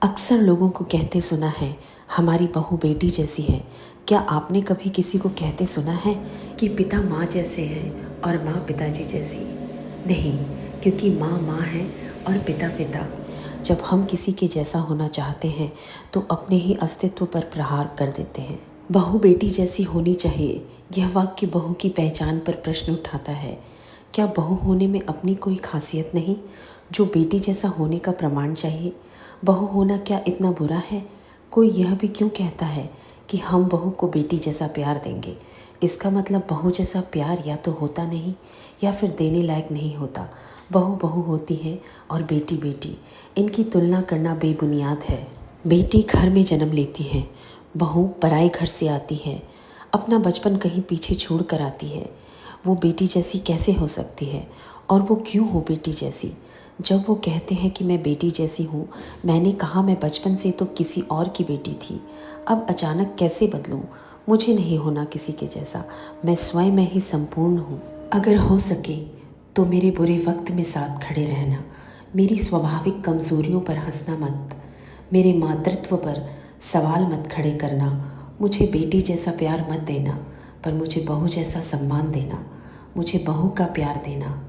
अक्सर लोगों को कहते सुना है, हमारी बहू बेटी जैसी है। क्या आपने कभी किसी को कहते सुना है कि पिता माँ जैसे हैं और माँ पिताजी जैसी? नहीं, क्योंकि माँ माँ है और पिता पिता। जब हम किसी के जैसा होना चाहते हैं तो अपने ही अस्तित्व पर प्रहार कर देते हैं। बहू बेटी जैसी होनी चाहिए, यह वाक्य बहू की पहचान पर प्रश्न उठाता है। क्या बहू होने में अपनी कोई खासियत नहीं जो बेटी जैसा होने का प्रमाण चाहिए? बहू होना क्या इतना बुरा है? कोई यह भी क्यों कहता है कि हम बहू को बेटी जैसा प्यार देंगे? इसका मतलब बहू जैसा प्यार या तो होता नहीं या फिर देने लायक नहीं होता। बहू बहू होती है और बेटी बेटी, इनकी तुलना करना बेबुनियाद है। बेटी घर में जन्म लेती है, बहू पराए घर से आती है, अपना बचपन कहीं पीछे छोड़ कर आती है। वो बेटी जैसी कैसे हो सकती है? और वो क्यों हो बेटी जैसी? जब वो कहते हैं कि मैं बेटी जैसी हूँ, मैंने कहा मैं बचपन से तो किसी और की बेटी थी, अब अचानक कैसे बदलूँ? मुझे नहीं होना किसी के जैसा, मैं स्वयं में ही संपूर्ण हूँ। अगर हो सके तो मेरे बुरे वक्त में साथ खड़े रहना, मेरी स्वाभाविक कमज़ोरियों पर हंसना मत, मेरे मातृत्व पर सवाल मत खड़े करना। मुझे बेटी जैसा प्यार मत देना, पर मुझे बहू जैसा सम्मान देना, मुझे बहू का प्यार देना।